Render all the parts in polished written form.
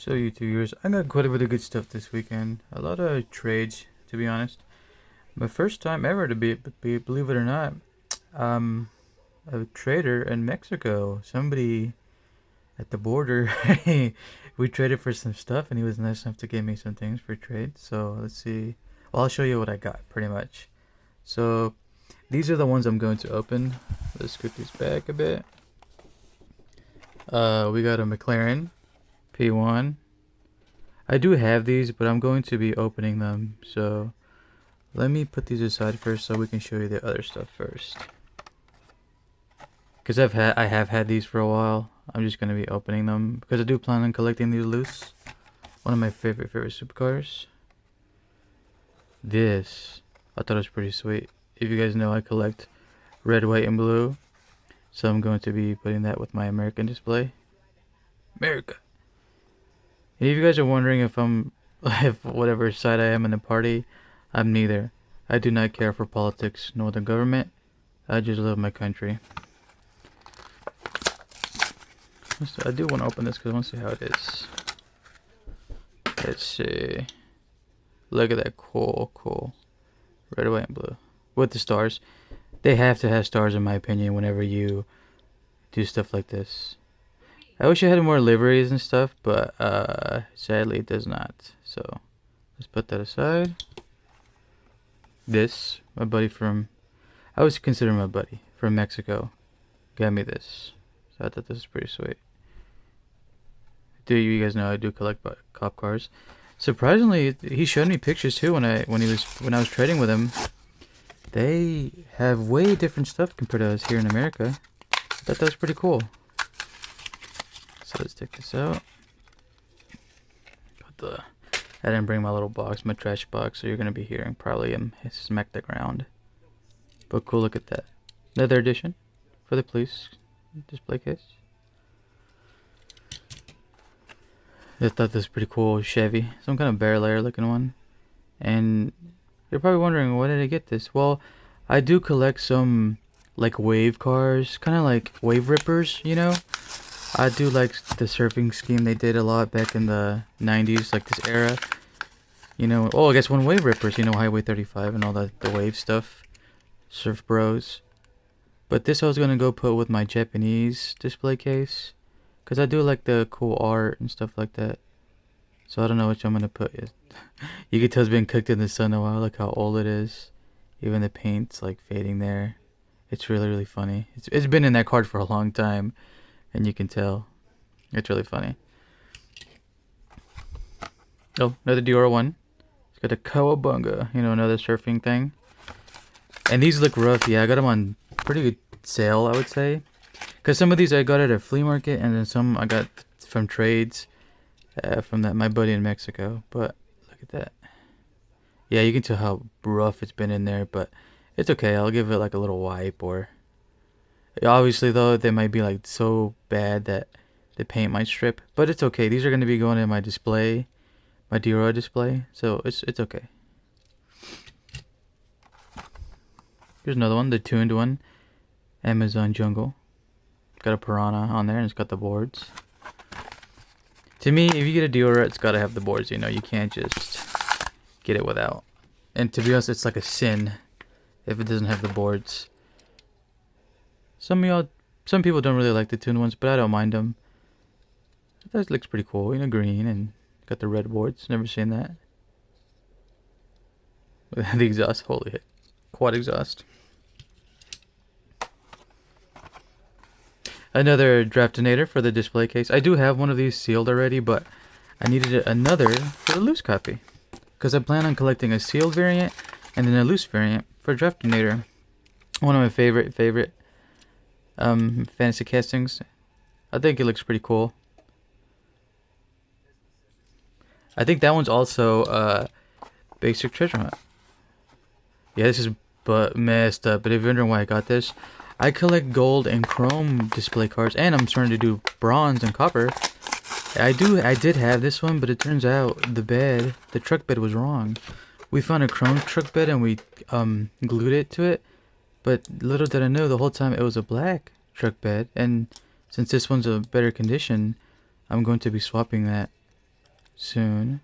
So YouTubers, I got quite a bit of good stuff this weekend. A lot of trades, to be honest. My first time ever to be believe it or not, um, a trader in Mexico. Somebody at the border, we traded for some stuff, and he was nice enough to give me some things for trade. So let's see. Well, I'll show you what I got, pretty much. So these are the ones I'm going to open. Let's scoot these back a bit. We got a McLaren P1. I do have these, but I'm going to be opening them. So let me put these aside first, so we can show you the other stuff first. Because I have had these for a while. I'm just gonna be opening them because I do plan on collecting these loose. One of my favorite supercars. This I thought it was pretty sweet. If you guys know, I collect red, white, and blue, so I'm going to be putting that with my American display. America. And if you guys are wondering if if whatever side I am in the party, I'm neither. I do not care for politics nor the government. I just love my country. I do want to open this because I want to see how it is. Let's see. Look at that cool red, white, and blue with the stars. They have to have stars, in my opinion, whenever you do stuff like this. I wish I had more liveries and stuff, but sadly it does not. So let's put that aside. This, my buddy I always consider my buddy from Mexico, got me this. So I thought this was pretty sweet. You guys know I do collect cop cars. Surprisingly, he showed me pictures too when I was trading with him. They have way different stuff compared to us here in America. I thought that was pretty cool. So let's take this out. I didn't bring my little box, my trash box, so you're gonna be hearing probably him smack the ground. But cool, look at that. Leather edition for the police display case. I thought this was pretty cool. Chevy, some kind of bare layer looking one. And you're probably wondering, why did I get this? Well, I do collect some like wave cars, kind of like wave rippers, you know. I do like the surfing scheme they did a lot back in the 90s, like this era. You know, oh, I guess one wave rippers, you know, Highway 35 and all the wave stuff. Surf Bros. But this I was gonna go put with my Japanese display case, because I do like the cool art and stuff like that. So I don't know which I'm gonna put. You can tell it's been cooked in the sun a while. Look how old it is. Even the paint's like fading there. It's really funny. It's been in that card for a long time, and you can tell. It's really funny. Oh, another Dior one. It's got a Kawabunga, you know, another surfing thing. And these look rough. Yeah, I got them on pretty good sale, I would say. Because some of these I got at a flea market, and then some I got from trades from my buddy in Mexico. But look at that. Yeah, you can tell how rough it's been in there, but it's okay. I'll give it like a little wipe. Or obviously though, they might be like so bad that the paint might strip, but it's okay. These are going to be going in my display, my Dior display, so it's okay. Here's another one, the tuned one, Amazon Jungle. Got a Piranha on there, and it's got the boards. To me, if you get a Dior, it's got to have the boards. You know, you can't just get it without. And to be honest, it's like a sin if it doesn't have the boards. Some people don't really like the tuned ones, but I don't mind them. That looks pretty cool, you know, green and got the red boards. Never seen that. The exhaust, holy heck, quad exhaust. Another Draftinator for the display case. I do have one of these sealed already, but I needed another for the loose copy, because I plan on collecting a sealed variant and then a loose variant for Draftinator. One of my favorite fantasy castings. I think it looks pretty cool. I think that one's also basic treasure hunt. Yeah, this is messed up, but if you're wondering why I got this, I collect gold and chrome display cards, and I'm starting to do bronze and copper. I did have this one, but it turns out the truck bed was wrong. We found a chrome truck bed and we glued it to it, but little did I know the whole time it was a black truck bed. And since this one's a better condition, I'm going to be swapping that soon.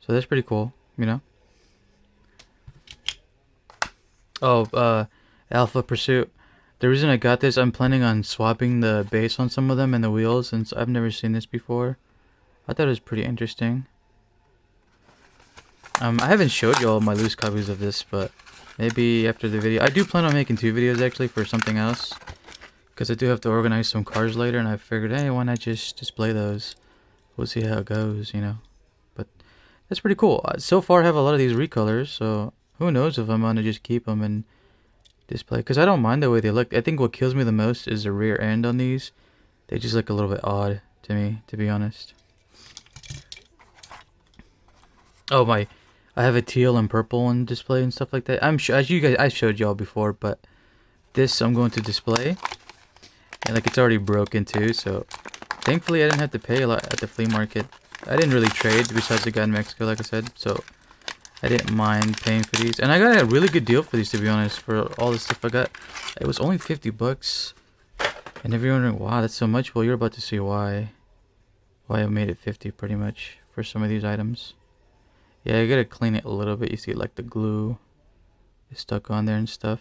So that's pretty cool, you know. Oh, Alpha Pursuit. The reason I got this, I'm planning on swapping the base on some of them and the wheels, since I've never seen this before. I thought it was pretty interesting. I haven't showed y'all my loose copies of this, but maybe after the video. I do plan on making 2 videos actually for something else, because I do have to organize some cars later, and I figured, hey, why not just display those? We'll see how it goes, you know. But that's pretty cool. So far, I have a lot of these recolors, so who knows if I'm gonna just keep them and display, because I don't mind the way they look. I think what kills me the most is the rear end on these. They just look a little bit odd to me, to be honest. Oh my, I have a teal and purple on display and stuff like that. I'm sure, as you guys, I showed y'all before, but this I'm going to display, and like it's already broken too. So thankfully I didn't have to pay a lot at the flea market. I didn't really trade besides the guy in Mexico, like I said, so I didn't mind paying for these, and I got a really good deal for these, to be honest. For all the stuff I got, it was only 50 bucks. And if you're wondering, wow, that's so much, well, you're about to see why I made it 50 pretty much for some of these items. Yeah, I gotta clean it a little bit. You see, like the glue is stuck on there and stuff.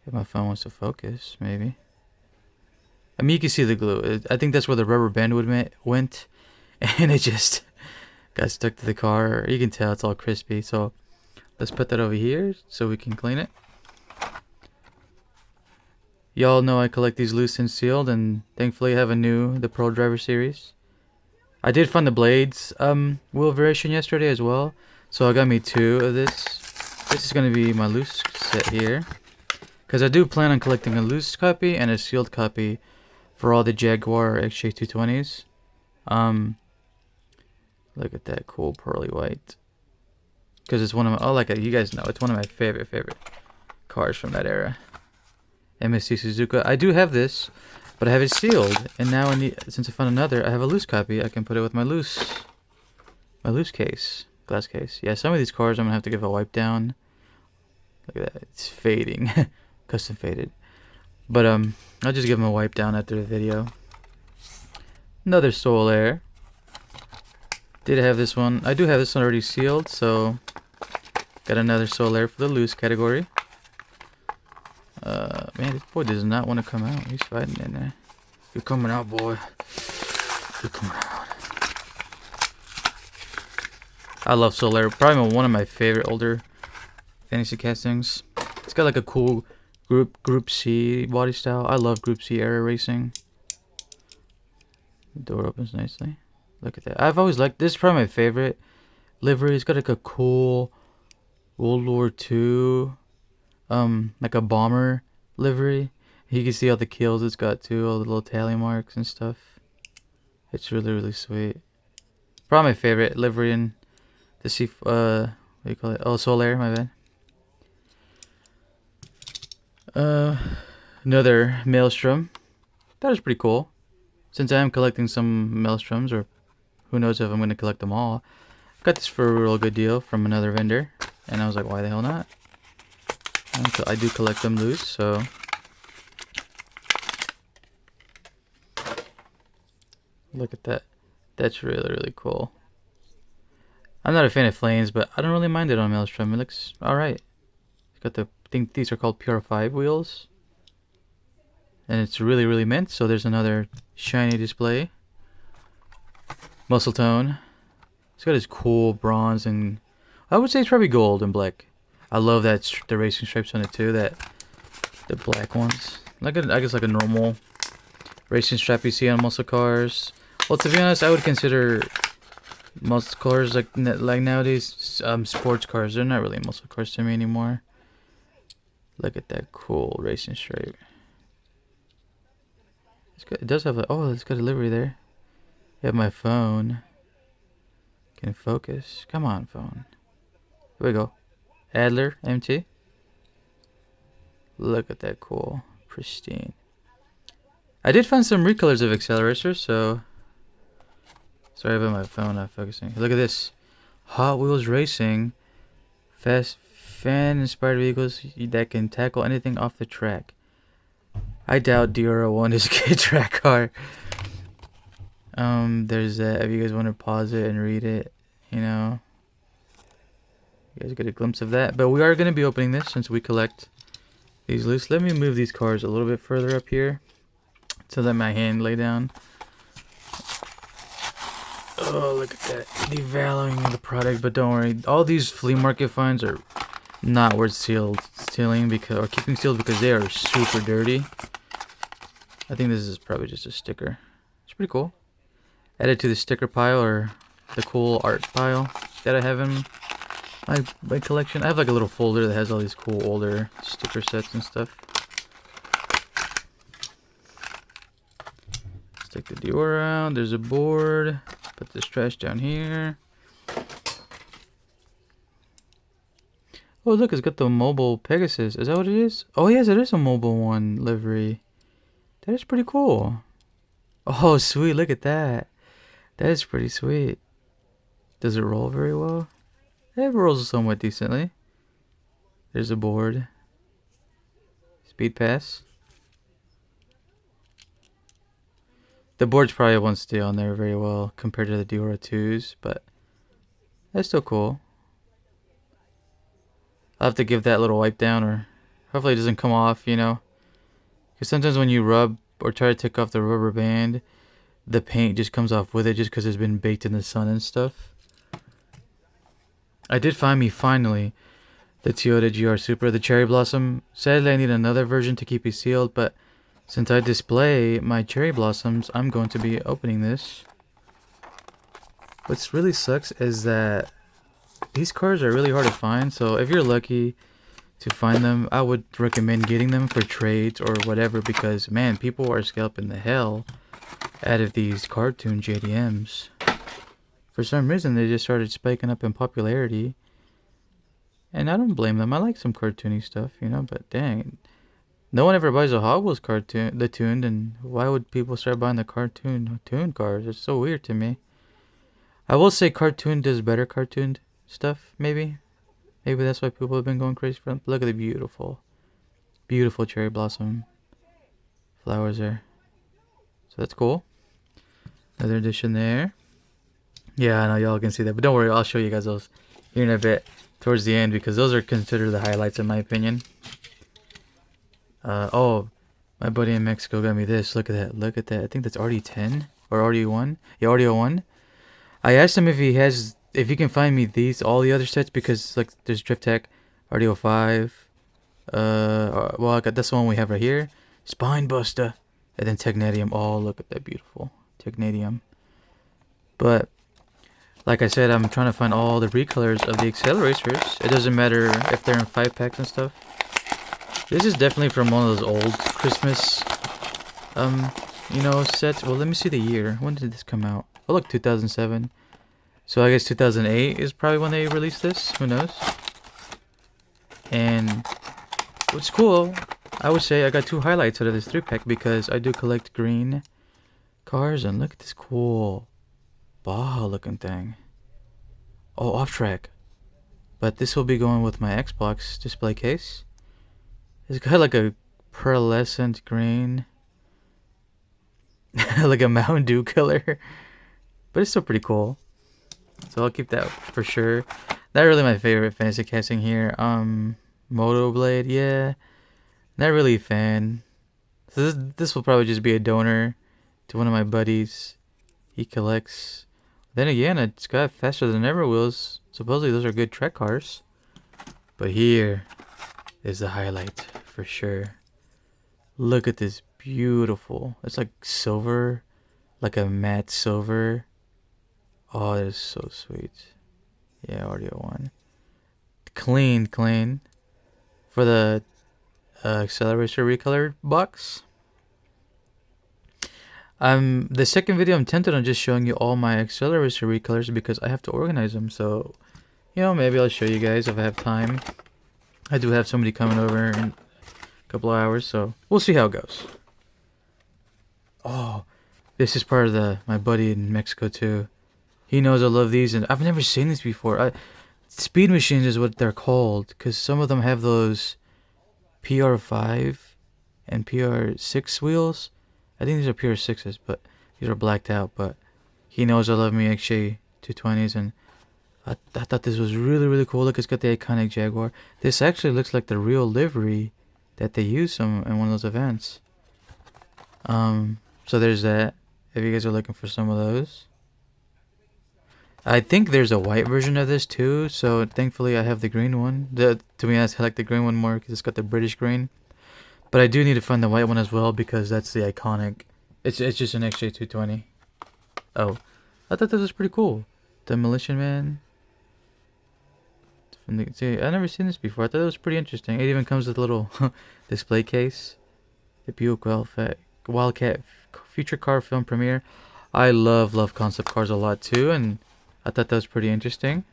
If my phone wants to focus, maybe. I mean, you can see the glue. I think that's where the rubber band went, and it just got stuck to the car. You can tell it's all crispy. So let's put that over here so we can clean it. Y'all know I collect these loose and sealed, and thankfully I have the Pro Driver series. I did find the blades wheel variation yesterday as well, so I got me 2 of this. This is going to be my loose set here, because I do plan on collecting a loose copy and a sealed copy for all the Jaguar XJ220s. Look at that cool pearly white, because it's one of my, you guys know, it's one of my favorite cars from that era. MSC Suzuka. I do have this, but I have it sealed, and now since I found another, I have a loose copy. I can put it with my loose case, glass case. Yeah, some of these cars I'm gonna have to give a wipe down. Look at that, it's fading, custom faded. But I'll just give them a wipe down after the video. Another Soul Air. Did have this one? I do have this one already sealed, so got another Soul Air for the loose category. Man, this boy does not want to come out. He's fighting in there. You're coming out, boy. You're coming out. I love Soul Air. Probably one of my favorite older fantasy castings. It's got like a cool Group C body style. I love Group C era racing. The door opens nicely. Look at that. I've always liked this. Is probably my favorite livery. It's got like a cool World War II, like a bomber livery. You can see all the kills it's got too, all the little tally marks and stuff. It's really sweet. Probably my favorite livery in the what do you call it? Oh, Soul Air, my bad. Another Maelstrom. That was pretty cool. Since I am collecting some Maelstroms, or who knows if I'm going to collect them all. Got this for a real good deal from another vendor, and I was like, why the hell not? I do collect them loose, so look at that. That's really cool. I'm not a fan of flames, but I don't really mind it on Maelstrom. It looks alright. It's got I think these are called PR5 wheels, and it's really mint. So there's another shiny display. Muscle Tone. It's got this cool bronze, and I would say it's probably gold and black. I love that the racing stripes on it too. The black ones, I guess like a normal racing strap you see on muscle cars. Well, to be honest, I would consider muscle cars like nowadays sports cars. They're not really muscle cars to me anymore. Look at that cool racing stripe. It does have it's got a livery there. You have my phone. Can focus. Come on, phone. Here we go. Adler MT. Look at that cool, pristine. I did find some recolors of accelerators, so sorry about my phone not focusing. Look at this. Hot Wheels Racing. Fast fan-inspired vehicles that can tackle anything off the track. I doubt DRO1 is a good track car. There's that if you guys want to pause it and read it, you know. You guys get a glimpse of that. But we are going to be opening this since we collect these loose. Let me move these cards a little bit further up here to let my hand lay down. Oh, look at that. Devaluing of the product. But don't worry. All these flea market finds are not worth stealing because, or keeping sealed because they are super dirty. I think this is probably just a sticker. It's pretty cool. Add it to the sticker pile or the cool art pile that I have in my collection. I have like a little folder that has all these cool older sticker sets and stuff. Stick the Dior around. There's a board. Put this trash down here. Oh, look, it's got the mobile Pegasus. Is that what it is? Oh, yes, it is a mobile one livery. That is pretty cool. Oh, sweet. Look at that. That is pretty sweet. Does it roll very well? It rolls somewhat decently. There's a board. Speed pass. The boards probably won't stay on there very well compared to the Dior 2s, but that's still cool. I'll have to give that little wipe down, or hopefully it doesn't come off, you know. Because sometimes when you rub or try to take off the rubber band, the paint just comes off with it just because it's been baked in the sun and stuff. I did find me finally the Toyota GR Supra, the Cherry Blossom. Sadly, I need another version to keep it sealed, but since I display my cherry blossoms, I'm going to be opening this. What really sucks is that these cars are really hard to find, so if you're lucky to find them, I would recommend getting them for trades or whatever, because man, people are scalping the hell out of these cartoon JDMs. For some reason, they just started spiking up in popularity, and I don't blame them. I like some cartoony stuff, you know, but dang, no one ever buys a Hot Wheels cartoon, the tuned, and why would people start buying the tuned cars? It's so weird to me. I will say cartoon does better cartooned stuff, maybe. Maybe that's why people have been going crazy for them. Look at the beautiful, beautiful cherry blossom flowers there. So that's cool. Another edition there. Yeah, I know y'all can see that, but don't worry, I'll show you guys those here in a bit towards the end, because those are considered the highlights in my opinion. Oh, my buddy in Mexico got me this. Look at that. Look at that. I think that's RD10 or RD1. Yeah, RD01. I asked him if he can find me all the other sets, because like there's Drift Tech, RD05. Well, I got this one we have right here, Spine Buster, and then Technetium. Oh, look at that beautiful Technetium. But like I said, I'm trying to find all the recolors of the Acceleracers. It doesn't matter if they're in 5-packs and stuff. This is definitely from one of those old Christmas, you know, sets. Well, let me see the year. When did this come out? Oh, look, 2007. So I guess 2008 is probably when they released this. Who knows? And what's cool, I would say I got 2 highlights out of this 3-pack, because I do collect green cars. And look at this cool Baja looking thing. Oh, off track. But this will be going with my Xbox display case. It's got like a pearlescent green. Like a Mountain Dew color. But it's still pretty cool. So I'll keep that for sure. Not really my favorite fantasy casting here. Moto Blade, yeah. Not really a fan. So this will probably just be a donor to one of my buddies. He collects. Then again, it's got faster than ever wheels. Supposedly those are good track cars. But here is the highlight for sure. Look at this beautiful. It's like silver, like a matte silver. Oh, that is so sweet. Yeah, Audio 1. Clean. For the Accelerator Recolored box. The second video I'm tempted on just showing you all my Accelerator Recolors, because I have to organize them. So, you know, maybe I'll show you guys if I have time. I do have somebody coming over in a couple of hours, so we'll see how it goes. Oh, this is part of my buddy in Mexico too. He knows I love these, and I've never seen these before. Speed machines is what they're called, because some of them have those PR5 and PR6 wheels. I think these are PR6s, but these are blacked out. But He knows I love me XJ 220s, and I thought this was really cool. Look, it's got the iconic Jaguar. This actually looks like the real livery that they use in one of those events. So there's that. If you guys are looking for some of those. I think there's a white version of this too, so thankfully I have the green one. To be honest, I like the green one more because it's got the British green. But I do need to find the white one as well because that's the iconic. It's just an XJ220. Oh, I thought that was pretty cool. Demolition Man. See, I've never seen this before. I thought it was pretty interesting. It even comes with a little display case. The Buick Wildcat Future Car Film Premiere. I love concept cars a lot too, and I thought that was pretty interesting.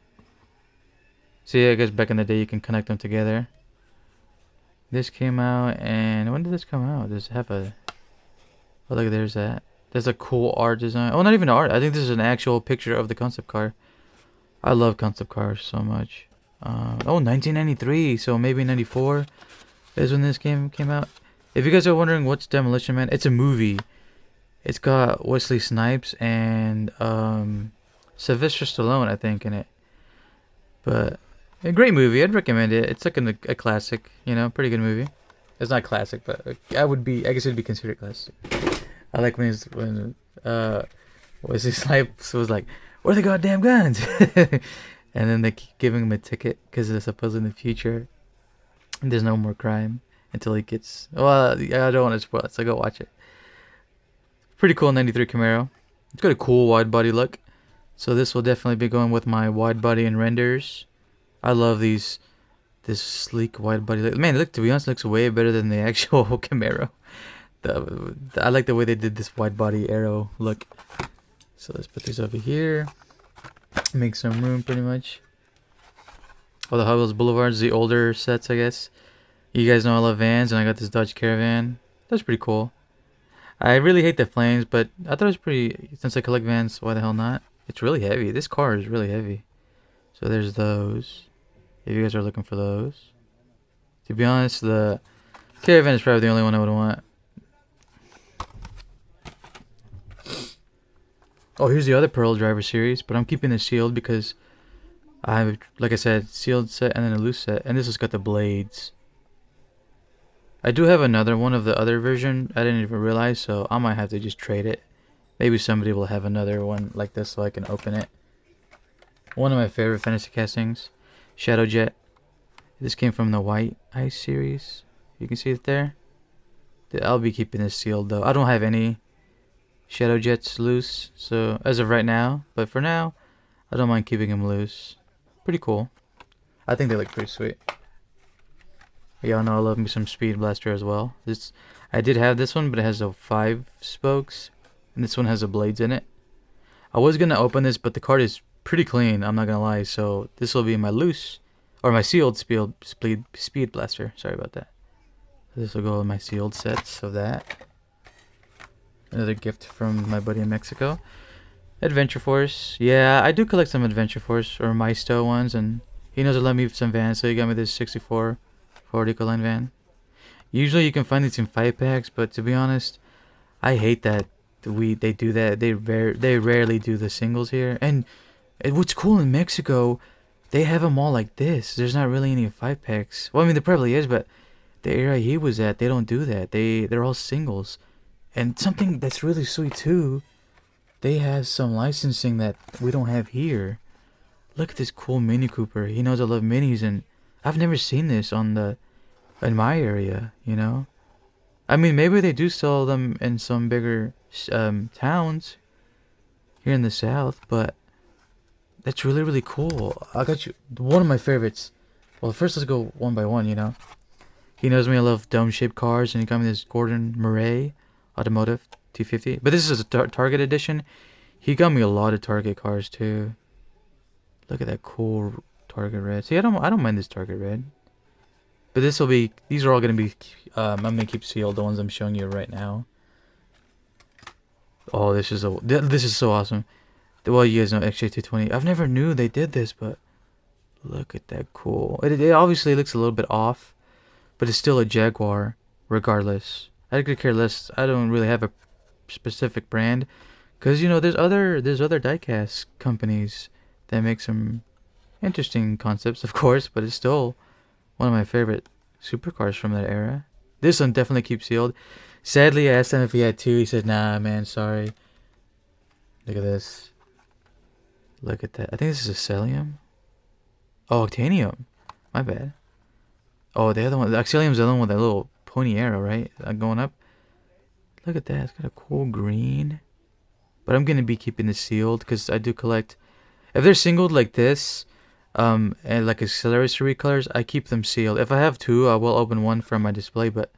See, I guess back in the day you can connect them together. This came out, and when did this come out? Does it have a... Oh, look, there's that. There's a cool art design. Oh, not even art. I think this is an actual picture of the concept car. I love concept cars so much. Oh, 1993, so maybe 94 is when this game came out. If you guys are wondering what's Demolition Man, it's a movie. It's got Wesley Snipes and Sylvester Stallone, I think, in it. But a great movie. I'd recommend it. It's like a classic, you know, pretty good movie. It's not classic, but I guess it'd be considered classic. I like when Wesley Snipes was like, "Where are the goddamn guns?" And then they keep giving him a ticket because it's supposed in the future there's no more crime until he gets... Well, I don't want to spoil it, so go watch it. Pretty cool 93 Camaro. It's got a cool wide body look. So this will definitely be going with my wide body and renders. I love this sleek wide body look. Man, look, to be honest, it looks way better than the actual Camaro. I like the way they did this wide body aero look. So let's put these over here. Make some room, pretty much. Oh, the Hot Wheels Boulevards, the older sets, I guess. You guys know I love vans, and I got this Dodge Caravan. That's pretty cool. I really hate the flames, but I thought it was pretty... Since I collect vans, why the hell not? It's really heavy. This car is really heavy. So there's those. If you guys are looking for those. To be honest, the Caravan is probably the only one I would want. Oh, here's the other Pearl Driver series, but I'm keeping it sealed because I have, like I said, sealed set and then a loose set, and this has got the blades. I do have another one of the other version. I didn't even realize, so I might have to just trade it. Maybe somebody will have another one like this so I can open it. One of my favorite fantasy castings, Shadow Jet. This came from the White Ice series. You can see it there. I'll be keeping this sealed though. I don't have any Shadow Jets loose, so as of right now, but for now, I don't mind keeping them loose. Pretty cool. I think they look pretty sweet. Y'all know I love me some Speed Blaster as well. I did have this one, but it has 5 spokes, and this one has the blades in it. I was gonna open this, but the card is pretty clean. I'm not gonna lie. So this will be my loose, or my sealed Speed Blaster. Sorry about that. This will go with my sealed sets of that. Another gift from my buddy in Mexico. Adventure Force. Yeah, I do collect some Adventure Force or Maisto ones, and he knows I love me some vans, so he got me this 64 Ford Ecoline van. Usually you can find these in 5-packs, but to be honest, I hate that they do that. They rarely do the singles here. And what's cool in Mexico, they have them all like this. There's not really any 5-packs. Well, I mean, there probably is, but the area he was at, they don't do that. They're all singles. And something that's really sweet too, they have some licensing that we don't have here. Look at this cool Mini Cooper. He knows I love minis, and I've never seen this in my area, you know. I mean, maybe they do sell them in some bigger towns here in the South, but that's really cool. I got you one of my favorites. Well, first let's go one by one, you know. He knows me, I love dome-shaped cars, and he got me this Gordon Murray Automotive 250. But this is a Target edition. He got me a lot of Target cars too. Look at that cool Target red. See, I don't mind this Target red. But these are all gonna be I'm gonna keep sealed, the ones I'm showing you right now. Oh, this is so awesome. Well, you guys know XJ220. I've never knew they did this, but look at that cool. It obviously looks a little bit off, but it's still a Jaguar regardless. I could care less. I don't really have a specific brand Cause there's other diecast companies that make some interesting concepts, of course, but it's still one of my favorite supercars from that era. This one definitely keeps sealed. Sadly, I asked him if he had two. He said, "Nah, man, sorry." Look at this. Look at that. I think this is a Celium. Oh, Octanium. My bad. Oh, the other one. The Axelium's the other one with that little pony arrow, right? Going up. Look at that. It's got a cool green. But I'm going to be keeping this sealed because I do collect. If they're singled like this, and like accessory colors, I keep them sealed. If I have two, I will open one from my display, but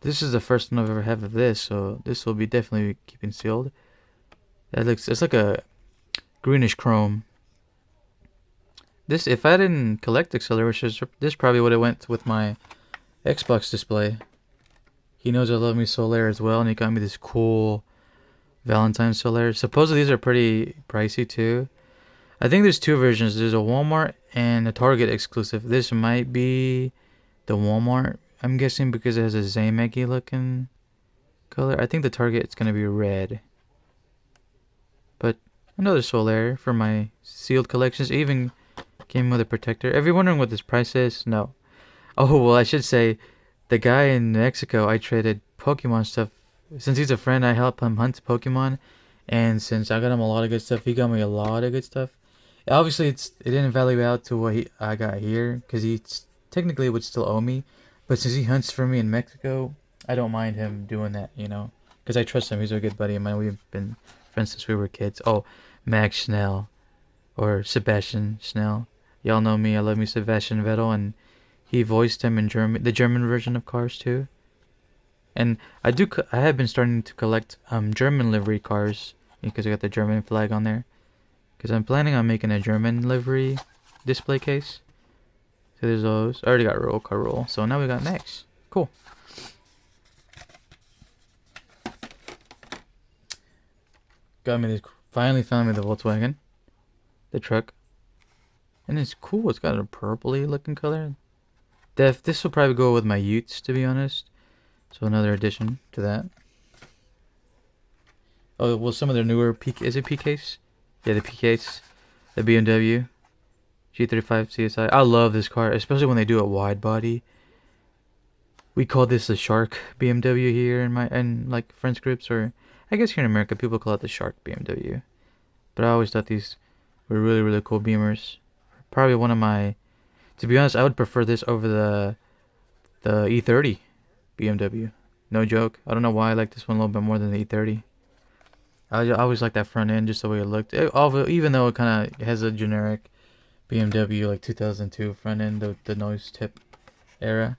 this is the first one I've ever had of this, so this will be definitely keeping sealed. It's like a greenish chrome. This, if I didn't collect accelerators, this probably would have went with my Xbox display. He knows I love me Solaire as well, and he got me this cool Valentine Solaire. Supposedly these are pretty pricey too. I think there's two versions. There's a Walmart and a Target exclusive. This might be the Walmart, I'm guessing, because it has a Zaymeki looking color. I think the Target it's gonna be red. But another Solaire for my sealed collections. It even came with a protector. If you're wondering what this price is, no. Oh, well, I should say, the guy in Mexico, I traded Pokemon stuff. Since he's a friend, I help him hunt Pokemon. And since I got him a lot of good stuff, he got me a lot of good stuff. Obviously, it didn't value out to what I got here, because he technically would still owe me. But since he hunts for me in Mexico, I don't mind him doing that, because I trust him. He's a good buddy of mine. We've been friends since we were kids. Oh, Max Schnell, or Sebastian Schnell. Y'all know me. I love me Sebastian Vettel, and he voiced him in the German version of Cars too. And I have been starting to collect German livery cars because I got the German flag on there. Because I'm planning on making a German livery display case. So there's those. I already got roll car roll. So now we got Max. Cool. Finally found me the Volkswagen. The truck. And it's cool. It's got a purpley looking color. This will probably go with my Utes, to be honest. So another addition to that. Oh, well, some of their newer is it PKs? Yeah, the PKs. The BMW G35 CSI. I love this car, especially when they do a wide body. We call this the Shark BMW here in like friends groups, or I guess here in America people call it the Shark BMW. But I always thought these were really, really cool Beamers. Probably one of my, to be honest, I would prefer this over the E30 BMW. No joke. I don't know why I like this one a little bit more than the E30. I always like that front end, just the way it looked. Even though it kind of has a generic BMW like 2002 front end, the noise tip era.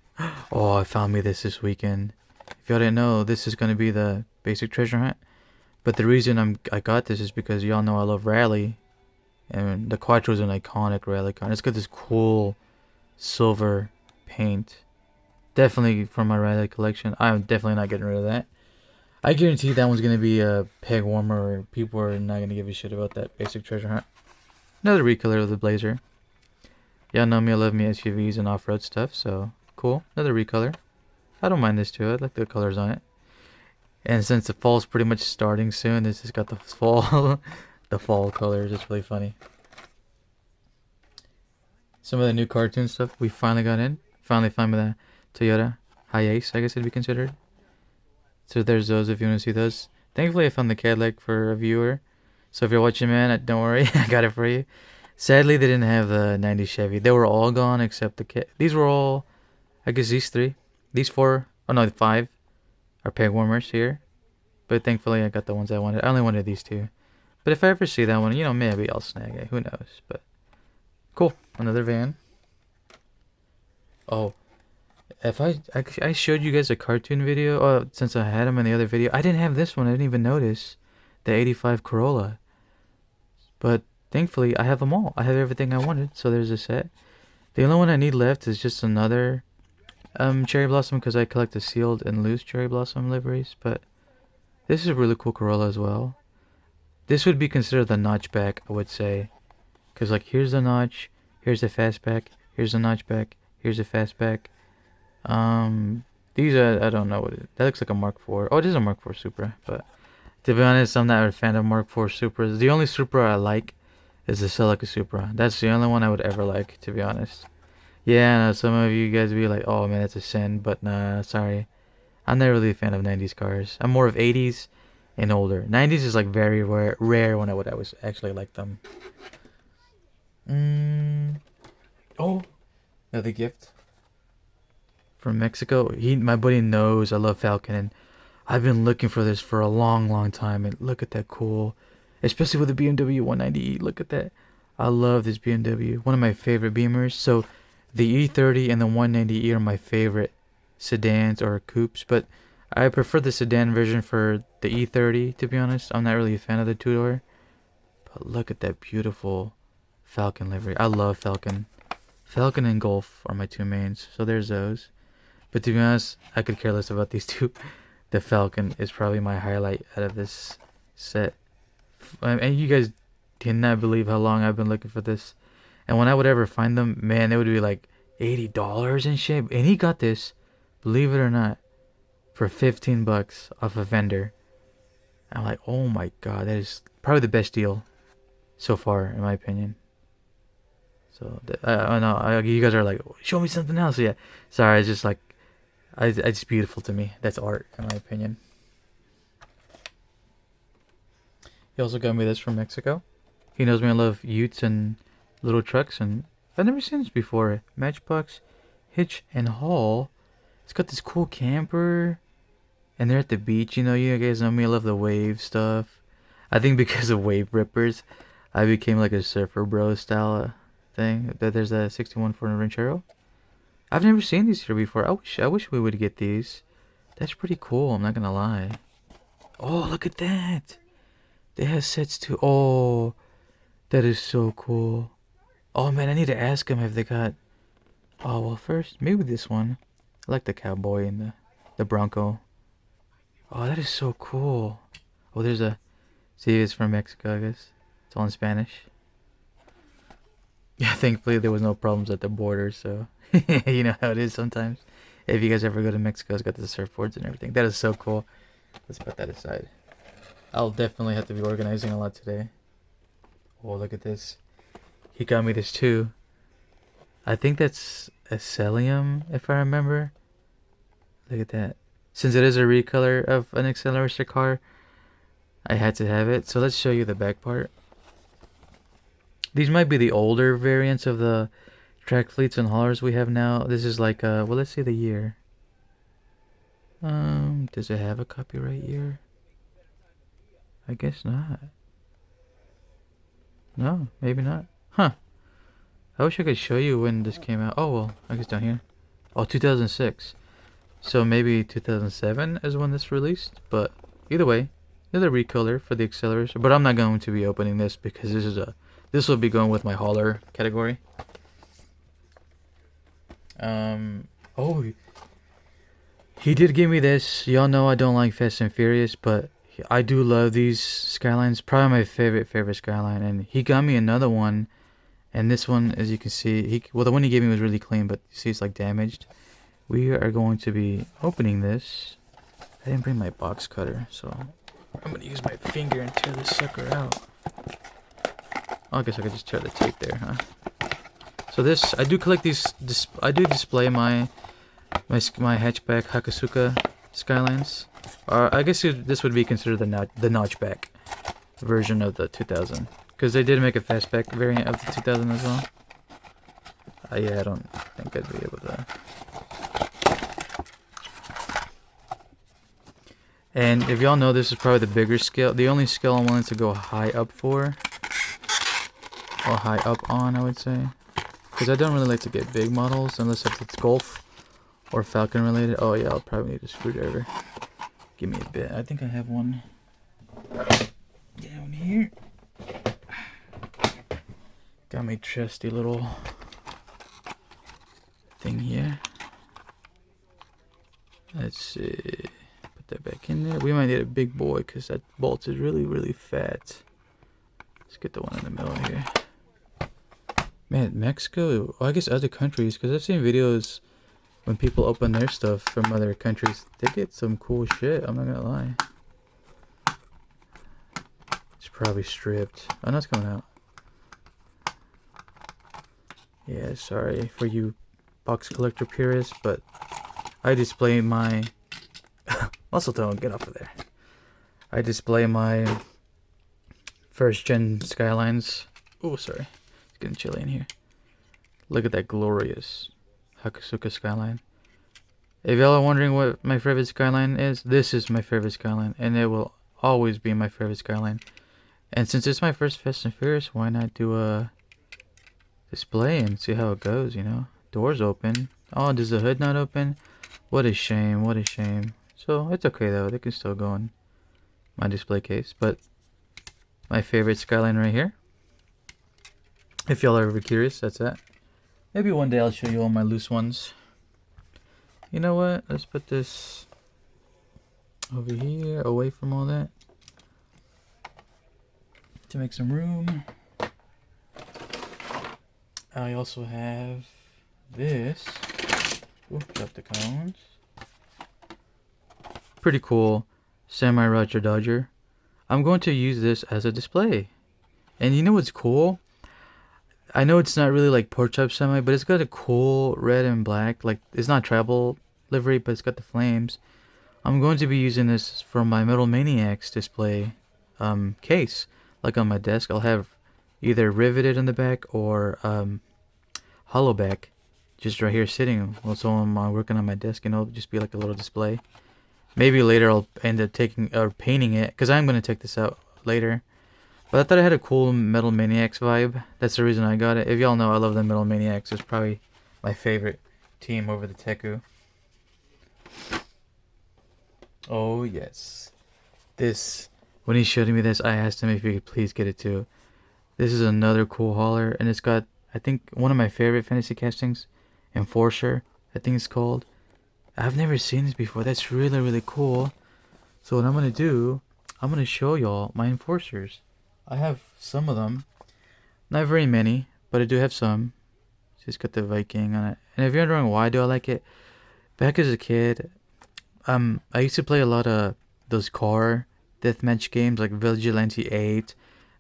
Oh, I found me this weekend. If y'all didn't know, this is gonna be the basic treasure hunt. But the reason I got this is because y'all know I love rally, and the Quattro is an iconic rally car. It's got this cool silver paint. Definitely from my rally collection. I'm definitely not getting rid of that. I guarantee that one's gonna be a peg warmer, or people are not gonna give a shit about that basic treasure hunt. Another recolor of the Blazer. Y'all know me, I love me SUVs and off-road stuff, so cool. Another recolor. I don't mind this too. I like the colors on it. And since the fall's pretty much starting soon, this has got the fall the fall colors. It's really funny. Some of the new cartoon stuff we finally got in. Finally found me the Toyota Hiace, I guess it'd be considered. So there's those if you want to see those. Thankfully I found the Cadillac for a viewer. So if you're watching, man, don't worry, I got it for you. Sadly, they didn't have the 90 Chevy. They were all gone except the these were all, I guess these 4, oh no, 5 are peg warmers here. But thankfully I got the ones I wanted. I only wanted these 2. But if I ever see that one, maybe I'll snag it. Who knows? But cool. Another van. Oh, if I showed you guys a cartoon video, since I had them in the other video, I didn't have this one. I didn't even notice the 85 Corolla. But thankfully, I have them all. I have everything I wanted, so there's a set. The only one I need left is just another Cherry Blossom, because I collect the sealed and loose Cherry Blossom liveries. But this is a really cool Corolla as well. This would be considered the notchback, I would say. Because, like, here's the notch, here's the fastback, here's the notchback, here's the fastback. These are, I don't know what that looks like a Mark IV. Oh, it is a Mark IV Supra, but To be honest, I'm not a fan of Mark IV Supras. The only Supra I like is the Celica Supra. That's the only one I would ever like, to be honest. Yeah, I know some of you guys be like, oh man, that's a sin, but nah, sorry. I'm not really a fan of 90s cars. I'm more of 80s and older. 90s is like very rare when I would always actually like them. Oh, another gift from Mexico. My buddy knows I love Falcon, and I've been looking for this for a long time. And look at that cool, especially with the BMW 190e. Look at that. I love this BMW. One of my favorite Beamers. So the E30 and the 190e are my favorite sedans or coupes, but I prefer the sedan version for the E30, to be honest. I'm not really a fan of the two-door. But look at that beautiful Falcon livery. I love Falcon. Falcon and Golf are my two mains, so there's those. But to be honest, I could care less about these two. The Falcon is probably my highlight out of this set. And you guys cannot believe how long I've been looking for this. And when I would ever find them, man, it would be like $80 and shit. And he got this, believe it or not, for 15 bucks off a vendor. I'm like, oh my god, that is probably the best deal so far, in my opinion. So, I know, you guys are like, show me something else. Yeah, sorry, it's just like, it's beautiful to me. That's art, in my opinion. He also got me this from Mexico. He knows me, I love utes and little trucks, and I've never seen this before. Matchbox Hitch and Haul. It's got this cool camper, and they're at the beach. You guys know me, I love the wave stuff. I think because of wave rippers, I became like a surfer bro style thing. There's a 61 for a Ranchero. I've never seen these here before. I wish we would get these. That's pretty cool, I'm not gonna lie. Oh, look at that. They have sets too. Oh, that is so cool. Oh man, I need to ask them if they got... Oh, well, first, maybe this one. I like the cowboy and the Bronco. Oh, that is so cool. Oh, there's a... See, it's from Mexico, I guess. It's all in Spanish. Yeah, thankfully there was no problems at the border, so... You know how it is sometimes. If you guys ever go to Mexico, it's got the surfboards and everything. That is so cool. Let's put that aside. I'll definitely have to be organizing a lot today. Oh, look at this. He got me this too. I think that's a Celium, if I remember. Look at that. Since it is a recolor of an Accelerator car, I had to have it. So let's show you the back part. These might be the older variants of the track fleets and haulers we have now. This is like, well, let's see the year. Does it have a copyright year? I guess not. No, maybe not. Huh. I wish I could show you when this came out. Oh, well, I guess down here. Oh, 2006. So maybe 2007 is when this released. But either way, another recolor for the Accelerator. But I'm not going to be opening this because this will be going with my hauler category. Oh, he did give me this. Y'all know I don't like Fast and Furious, but I do love these Skylines. Probably my favorite Skyline. And he got me another one. And this one, as you can see, the one he gave me was really clean, but you see it's like damaged. We are going to be opening this. I didn't bring my box cutter, so I'm going to use my finger and tear this sucker out. Oh, I guess I could just tear the tape there, huh? So this, I do collect these, I do display my hatchback Hakusuka Skylines. I guess this would be considered the notchback version of the 2000. Because they did make a fastback variant of the 2000 as well. Yeah, I don't think I'd be able to. And if y'all know, this is probably the bigger scale. The only scale I'm willing to go high up for. Or high up on, I would say. Because I don't really like to get big models unless if it's Golf or Falcon related. Oh yeah, I'll probably need a screwdriver. Give me a bit. I think I have one down here. Got my trusty little thing here. Let's see. Put that back in there. We might need a big boy because that bolt is really fat. Let's get the one in the middle here. Man, Mexico, I guess other countries, because I've seen videos when people open their stuff from other countries. They get some cool shit, I'm not gonna lie. probably stripped. Oh, no, it's coming out. Yeah, sorry for you box collector purists, but I display my... Muscle Tone, get off of there. I display my first gen Skylines. Oh, sorry. It's getting chilly in here. Look at that glorious Hakusuka Skyline. If y'all are wondering what my favorite Skyline is, this is my favorite Skyline, and it will always be my favorite Skyline. And since it's my first Fast and Furious, why not do a display and see how it goes, you know? Doors open. Oh, does the hood not open? What a shame, what a shame. So, it's okay though, they can still go in my display case. But, my favorite Skyline right here. If y'all are ever curious, that's that. Maybe one day I'll show you all my loose ones. You know what? Let's put this over here, away from all that, to make some room. I also have this. Ooh, drop the cones. Pretty cool Semi Roger Dodger. I'm going to use this as a display. And you know what's cool? I know it's not really like pork chop semi, but it's got a cool red and black. Like, it's not travel livery, but it's got the flames. I'm going to be using this for my Metal Maniacs display case. Like on my desk, I'll have either riveted in the back or hollow back, just right here sitting. So I'm working on my desk, and it'll just be like a little display. Maybe later I'll end up taking or painting it, because I'm going to take this out later. But I thought it had a cool Metal Maniacs vibe. That's the reason I got it. If y'all know, I love the Metal Maniacs. It's probably my favorite team over the Teku. Oh, yes. This, when he showed me this, I asked him if he could please get it too. This is another cool hauler, and it's got, I think, one of my favorite fantasy castings, Enforcer, I think it's called. I've never seen this before. That's really, really cool. So what I'm going to do, I'm going to show y'all my Enforcers. I have some of them. Not very many, but I do have some. Just got the Viking on it. And if you're wondering why do I like it, back as a kid, I used to play a lot of those car deathmatch games like Vigilante 8,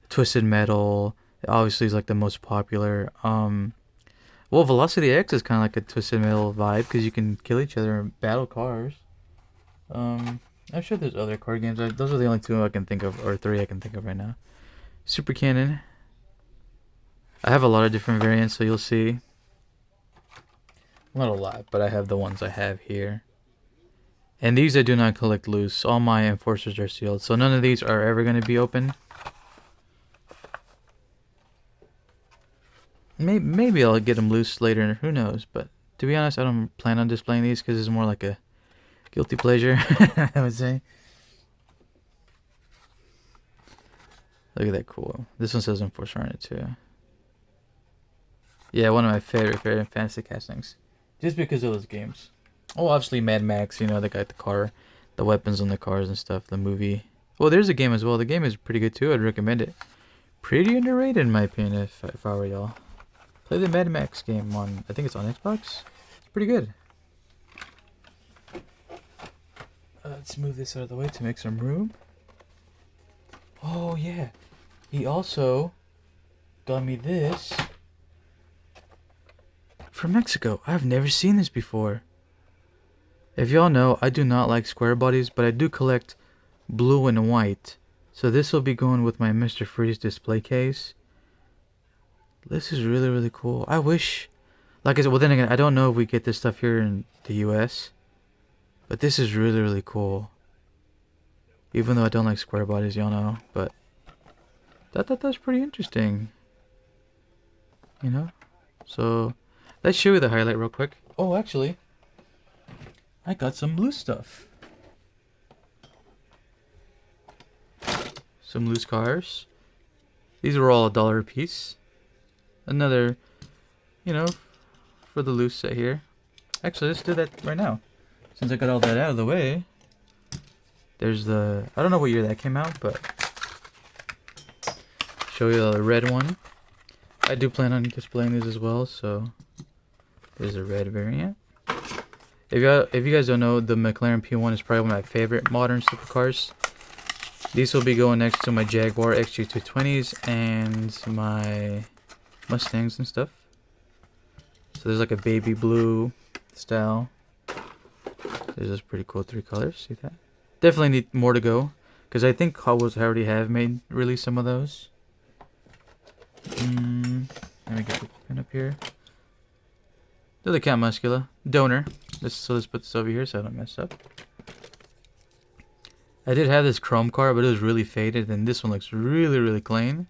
Twisted Metal. Obviously, is like the most popular. Well, Velocity X is kind of like a Twisted Metal vibe because you can kill each other and battle cars. I'm sure there's other car games. Those are the only two I can think of, or three I can think of right now. Super Cannon. I have a lot of different variants, so you'll see. Not a lot, but I have the ones I have here. And these I do not collect loose. All my Enforcers are sealed, so none of these are ever going to be open. Maybe I'll get them loose later, who knows. But to be honest, I don't plan on displaying these because it's more like a guilty pleasure, I would say. Look at that cool. This one says Enforcer on it too. Yeah, one of my favorite fantasy castings. Just because of those games. Oh, obviously Mad Max, you know, they got the car, the weapons on the cars and stuff, the movie. Well, there's a game as well. The game is pretty good too. I'd recommend it. Pretty underrated in my opinion, if I were y'all. Play the Mad Max game on, I think it's on Xbox. It's pretty good. Let's move this out of the way to make some room. Oh, yeah. He also got me this from Mexico. I've never seen this before. If y'all know, I do not like square bodies, but I do collect blue and white. So this will be going with my Mr. Freeze display case. This is really, really cool. I wish, like I said, well then again, I don't know if we get this stuff here in the US. But this is really, really cool. Even though I don't like square bodies, y'all know. But that's pretty interesting. You know? So, let's show you the highlight real quick. Oh, actually, I got some loose stuff. Some loose cars. These are all $1 a piece. Another, you know, for the loose set here. Actually, let's do that right now. Since I got all that out of the way. There's the, I don't know what year that came out, but show you the red one. I do plan on displaying these as well, so there's a red variant. If you guys don't know, the McLaren P1 is probably one of my favorite modern supercars. These will be going next to my Jaguar XG220s and my Mustangs and stuff. So there's like a baby blue style. There's this pretty cool 3 colors. See that? Definitely need more to go, because I think Hot Wheels already have released some of those. Let me get the pin up here. They're the Cat Muscula donor. So let's put this over here so I don't mess up. I did have this chrome car, but it was really faded, and this one looks really, really clean.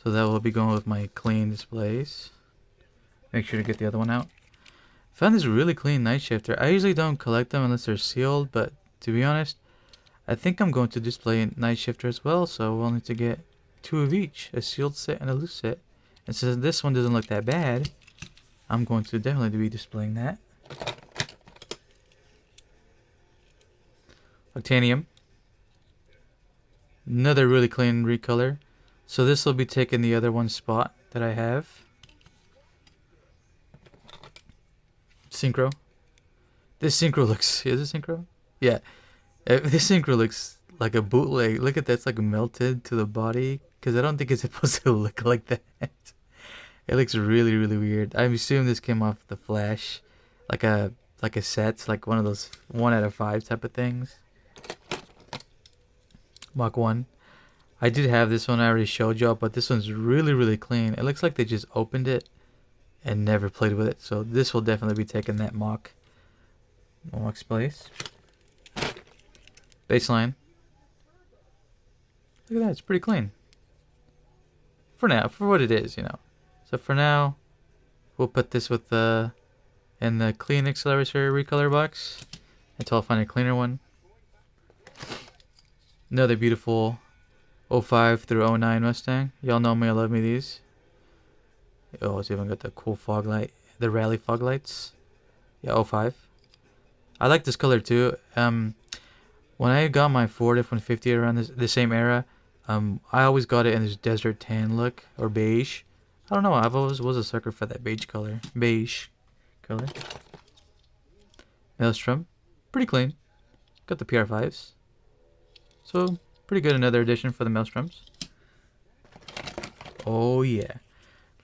So that will be going with my clean displays. Make sure to get the other one out. Found this really clean night shifter. I usually don't collect them unless they're sealed, but to be honest, I think I'm going to display a night shifter as well, so we'll need to get 2 of each, a sealed set and a loose set. And since this one doesn't look that bad, I'm going to definitely be displaying that. Octanium. Another really clean recolor. So this will be taking the other one spot that I have. Synchro. This Synchro looks... Is it Synchro? Yeah. This Synchro looks like a bootleg. Look at that. It's like melted to the body. Because I don't think it's supposed to look like that. It looks really, really weird. I assume this came off the Flash. Like a set. Like one of those 1 out of 5 type of things. Mach 1. I did have this one. I already showed y'all. But this one's really, really clean. It looks like they just opened it and never played with it. So this will definitely be taking that Mach's place. Baseline. Look at that, it's pretty clean. For now, for what it is, you know. So for now, we'll put this with in the clean accelerator recolor box until I find a cleaner one. Another beautiful 05 through 09 Mustang. Y'all know me, I love me these. Oh, it's even got the cool fog light, the rally fog lights. Yeah, 05. I like this color too. When I got my Ford F-150 around the same era, I always got it in this desert tan look or beige. I don't know. I've always was a sucker for that beige color. Maelstrom, pretty clean. Got the PR5s, so pretty good. Another addition for the Maelstroms. Oh yeah.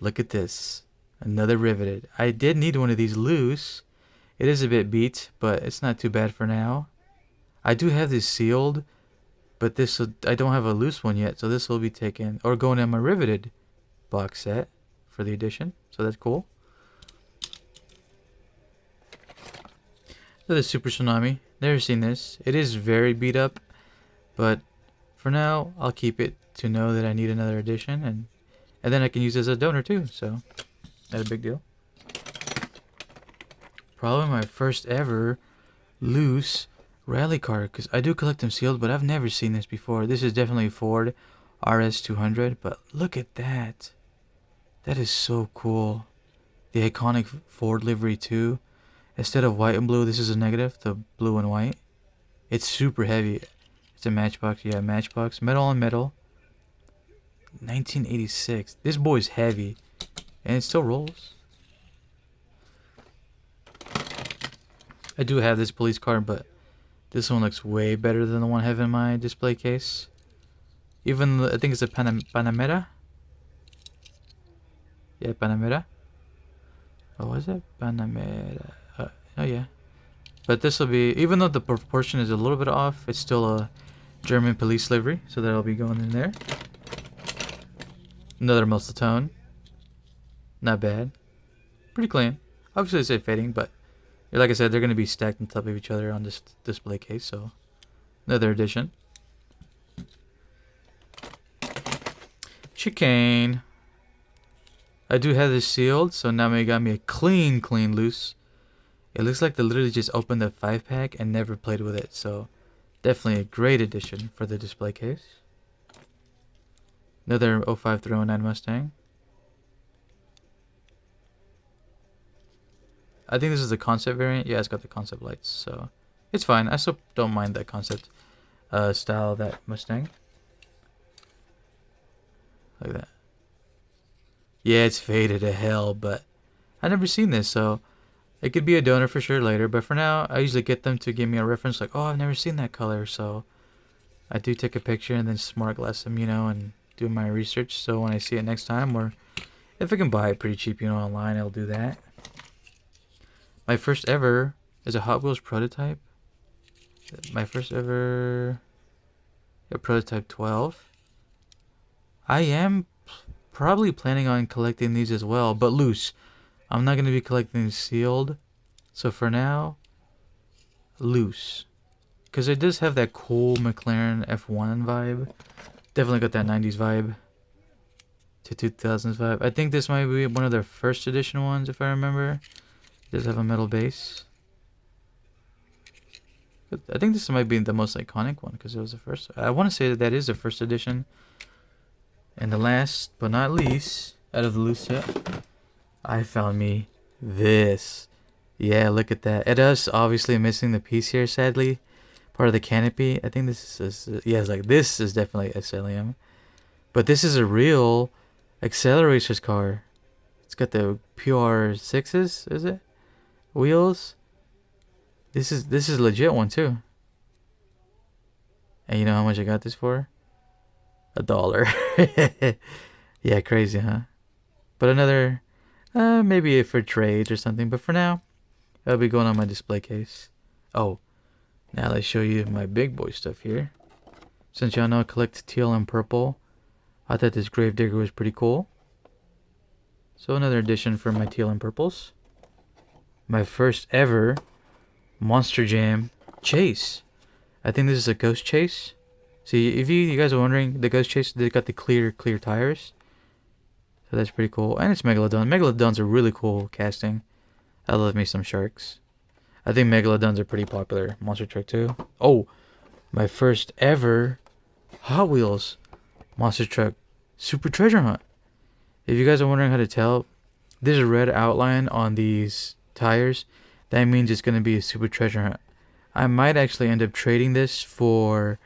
Look at this. Another riveted. I did need one of these loose. It is a bit beat, but it's not too bad for now. I do have this sealed, but I don't have a loose one yet, so this will be taken or going in my riveted box set for the edition. So that's cool. So the Super Tsunami. Never seen this. It is very beat up, but for now I'll keep it to know that I need another edition, and then I can use it as a donor too, so not a big deal. Probably my first ever loose rally car, because I do collect them sealed, but I've never seen this before. This is definitely Ford RS200, but look at that. That is so cool. The iconic Ford livery too. Instead of white and blue, this is a negative, the blue and white. It's super heavy. It's a Matchbox, yeah, Matchbox. Metal on metal. 1986. This boy's heavy, and it still rolls. I do have this police car, but this one looks way better than the one I have in my display case. Even I think it's a Panamera. Yeah, Panamera. Oh, was it Panamera? Oh yeah. But this will be, even though the proportion is a little bit off, it's still a German police livery, so that'll be going in there. Another muscle tone. Not bad. Pretty clean. Obviously I say fading, but like I said, they're going to be stacked on top of each other on this display case, so another addition. Chicane. I do have this sealed, so now they got me a clean loose. It looks like they literally just opened the 5-pack and never played with it, so definitely a great addition for the display case. Another 05 through 09 Mustang. I think this is the concept variant. Yeah, it's got the concept lights, so it's fine. I still don't mind that concept style of that Mustang. Look at that. Yeah, it's faded to hell, but I've never seen this, so it could be a donor for sure later. But for now, I usually get them to give me a reference like, oh, I've never seen that color, so I do take a picture and then smart glass them, you know, and do my research. So when I see it next time, or if I can buy it pretty cheap, you know, online, I'll do that. My first ever is a Hot Wheels prototype. My first ever, a prototype 12. I am probably planning on collecting these as well, but loose. I'm not going to be collecting these sealed. So for now, loose. Because it does have that cool McLaren F1 vibe. Definitely got that 90s vibe to 2000s vibe. I think this might be one of their first edition ones, if I remember. It does have a metal base. But I think this might be the most iconic one because it was the first. I want to say that that is the first edition. And the last but not least, out of the loose set, I found me this. Yeah, look at that. It is obviously missing the piece here, sadly. Part of the canopy. I think this is, yeah, it's like, this is definitely SLM. But this is a real Acceleracers car. It's got the PR6s, is it? Wheels. This is a legit one too. And you know how much I got this for? $1. Yeah, crazy, huh? But another, maybe for trades or something. But for now, it'll be going on my display case. Oh, now let's show you my big boy stuff here. Since y'all know I collect teal and purple, I thought this Gravedigger was pretty cool. So another addition for my teal and purples. My first ever Monster Jam chase. I think this is a ghost chase. See, if you guys are wondering, the ghost chase, they got the clear tires. So that's pretty cool. And it's Megalodon. Megalodon's a really cool casting. I love me some sharks. I think Megalodons are pretty popular. Monster truck too. Oh, my first ever Hot Wheels monster truck Super Treasure Hunt. If you guys are wondering how to tell, there's a red outline on these tires. That means it's going to be a Super Treasure Hunt. I might actually end up trading this for,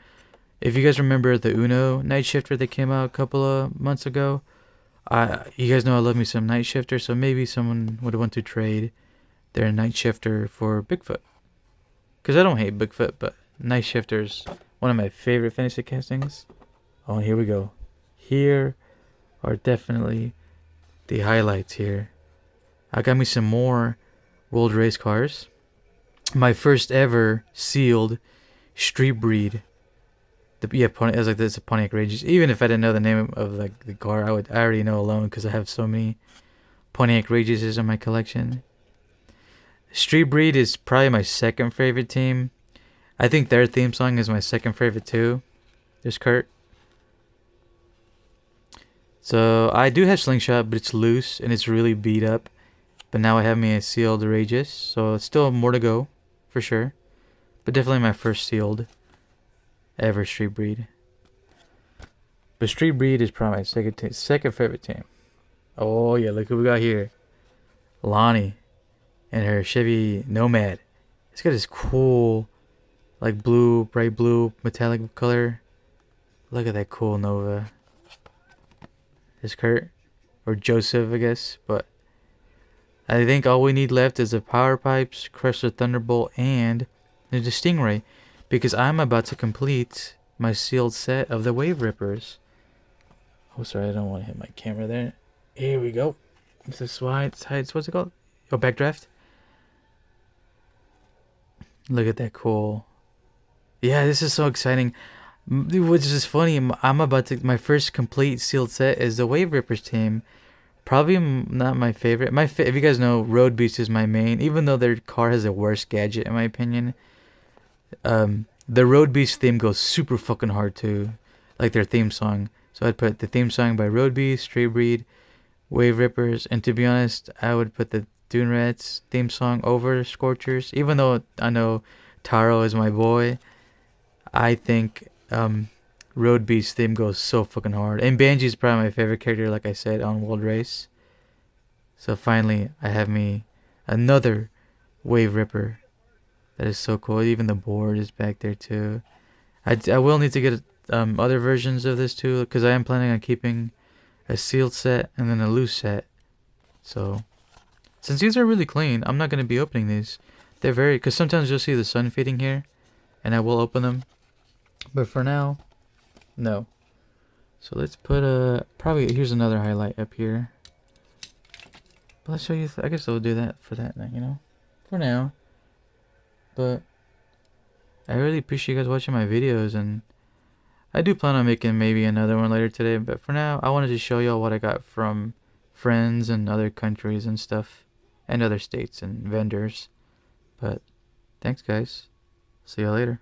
if you guys remember the Uno Night Shifter that came out a couple of months ago. You guys know I love me some Night Shifter, so maybe someone would want to trade their Night Shifter for Bigfoot. Because I don't hate Bigfoot, but Night Shifter's one of my favorite fantasy castings. Oh, here we go. Here are definitely the highlights here. I got me some more World Race cars. My first ever sealed street breed. Yeah, it was like this, a Pontiac Rages. Even if I didn't know the name of like the car, I already know alone because I have so many Pontiac Rages in my collection. Street Breed is probably my second favorite team. I think their theme song is my second favorite too. There's Kurt. So I do have Slingshot, but it's loose and it's really beat up. But now I have me a sealed Rages, so it's still more to go, for sure. But definitely my first sealed ever Street Breed. But Street Breed is probably my second favorite team. Oh yeah, look who we got here. Lani and her Chevy Nomad. It's got this cool, like blue, bright blue, metallic color. Look at that cool Nova. There's Kurt, or Joseph, I guess. But I think all we need left is the Power Pipes, Crusher Thunderbolt, and the Stingray. Because I'm about to complete my sealed set of the Wave Rippers. Oh, sorry, I don't want to hit my camera there. Here we go. It's a what's it called? Oh, Backdraft. Look at that cool. Yeah, this is so exciting. Which is funny, I'm about to, my first complete sealed set is the Wave Rippers team. Probably not my favorite. If you guys know, Road Beast is my main, even though their car has the worst gadget in my opinion. The Road Beast theme goes super fucking hard too, like their theme song. So I'd put the theme song by Road Beast, Street Breed, Wave Rippers, and to be honest, I would put the Dune Rats theme song over Scorchers. Even though I know Taro is my boy, I think Road Beast theme goes so fucking hard. And Banji's probably my favorite character, like I said, on World Race. So finally, I have me another Wave Ripper. That is so cool. Even the board is back there too. I will need to get other versions of this too, because I am planning on keeping a sealed set and then a loose set. So since these are really clean, I'm not going to be opening these. They're very, because sometimes you'll see the sun fading here, and I will open them. But for now, no. So let's put probably here's another highlight up here. But let's show you. I guess I'll do that for that now, you know, for now. But I really appreciate you guys watching my videos, and I do plan on making maybe another one later today. But for now, I wanted to show y'all what I got from friends and other countries and stuff, and other states and vendors. But thanks, guys. See y'all later.